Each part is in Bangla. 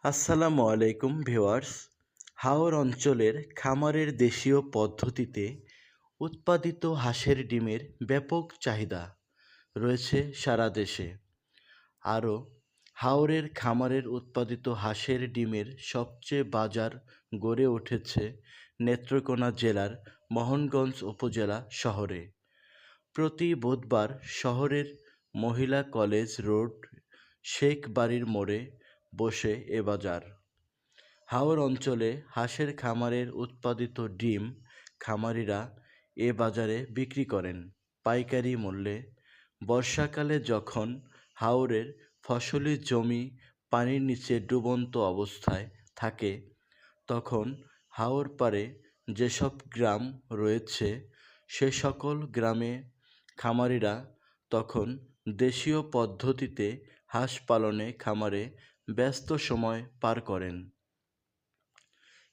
আসসালামু আলাইকুম ভিউয়ার্স। হাওর অঞ্চলের খামারের দেশীয় পদ্ধতিতে উৎপাদিত হাঁসের ডিমের ব্যাপক চাহিদা রয়েছে সারা দেশে। আরও হাওরের খামারের উৎপাদিত হাঁসের ডিমের সবচেয়ে বাজার গড়ে উঠেছে নেত্রকোনা জেলার মোহনগঞ্জ উপজেলা শহরে। প্রতি বুধবার শহরের মহিলা কলেজ রোড শেখ বাড়ির মোড়ে বসে এ বাজার। হাওর অঞ্চলে হাঁসের খামারের উৎপাদিত ডিম খামারিরা এ বাজারে বিক্রি করেন পাইকারি মূল্যে। বর্ষাকালে যখন হাওরের ফসলি জমি পানির নিচে ডুবন্ত অবস্থায় থাকে, তখন হাওর পাড়ে যেসব গ্রাম রয়েছে সে সকল গ্রামে খামারিরা তখন দেশীয় পদ্ধতিতে হাঁস পালনে খামারে ব্যস্ত সময় পার করেন।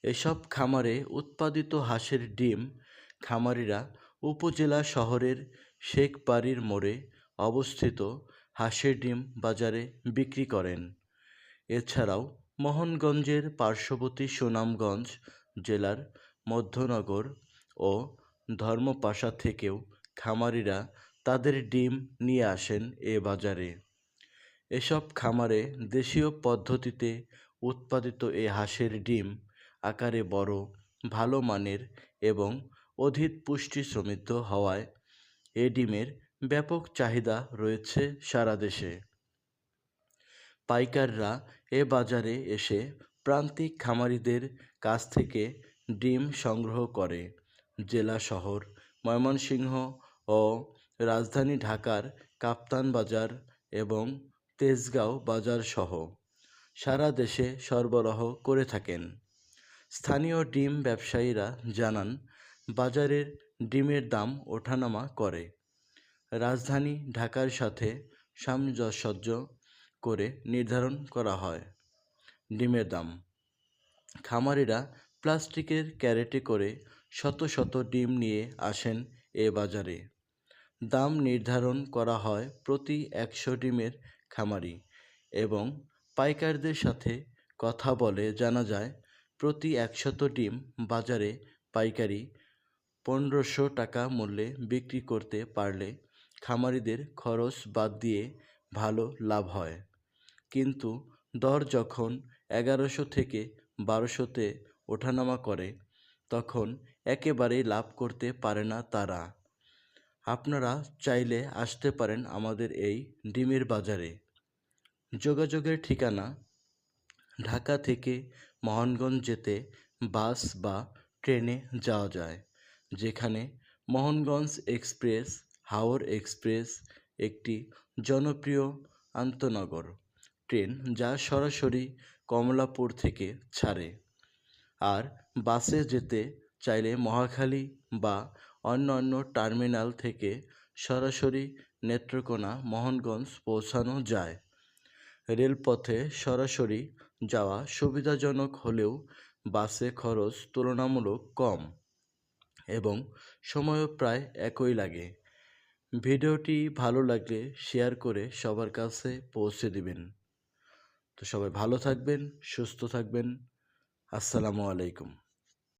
এসব খামারে উৎপাদিত হাঁসের ডিম খামারিরা উপজেলা শহরের শেখ বাড়ির মোড়ে অবস্থিত হাঁসের ডিম বাজারে বিক্রি করেন। এছাড়াও মোহনগঞ্জের পার্শ্ববর্তী সুনামগঞ্জ জেলার মধ্যনগর ও ধর্মপাশা থেকেও খামারিরা তাদের ডিম নিয়ে আসেন এ বাজারে। এসব খামারে দেশীয় পদ্ধতিতে উৎপাদিত এ হাঁসের ডিম আকারে বড়, ভালো মানের এবং অধিক পুষ্টি সমৃদ্ধ হওয়ায় এ ডিমের ব্যাপক চাহিদা রয়েছে সারা দেশে। পাইকাররা এ বাজারে এসে প্রান্তিক খামারিদের কাছ থেকে ডিম সংগ্রহ করে জেলা শহর ময়মনসিংহ ও রাজধানী ঢাকার কাপ্তান বাজার এবং তেজগাঁও বাজার সহ সারা দেশে সরবরাহ করে থাকেন। স্থানীয় ডিম ব্যবসায়ীরা জানান, বাজারের ডিমের দাম ওঠানামা করে। রাজধানী ঢাকার সাথে সামঞ্জস্য করে নির্ধারণ করা হয় ডিমের দাম। খামারিরা প্লাস্টিকের ক্যারেটে করে শত শত ডিম নিয়ে আসেন এ বাজারে। দাম নির্ধারণ করা হয় প্রতি ১০০ ডিমের খামারি এবং পাইকারদের সাথে কথা বলে জানা যায়, প্রতি ১০০ ডিম বাজারে পাইকারি ১৫০০ টাকা মূল্যে বিক্রি করতে পারলে খামারিদের খরচ বাদ দিয়ে ভালো লাভ হয়। কিন্তু দর যখন ১১০০ থেকে ১২০০-তে ওঠানামা করে, তখন একেবারেই লাভ করতে পারে না তারা। আপনারা চাইলে আসতে পারেন আমাদের এই ডিমের বাজারে। যোগাযোগের ঠিকানা: ঢাকা থেকে মোহনগঞ্জ যেতে বাস বা ট্রেনে যাওয়া যায়, যেখানে মোহনগঞ্জ এক্সপ্রেস, হাওর এক্সপ্রেস একটি জনপ্রিয় আন্তনগর ট্রেন যা সরাসরি কমলাপুর থেকে ছাড়ে। আর বাসে যেতে চাইলে মহাখালী বা অন্যান্য টার্মিনাল থেকে সরাসরি নেত্রকোনা মোহনগঞ্জ পৌঁছানো যায়। রেলপথে সরাসরি যাওয়া সুবিধাজনক হলেও বাসে খরচ তুলনামূলক কম এবং সময়ও প্রায় একই লাগে। ভিডিওটি ভালো লাগলে শেয়ার করে সবার কাছে পৌঁছে দিবেন। তো সবাই ভালো থাকবেন, সুস্থ থাকবেন। আসসালামু আলাইকুম।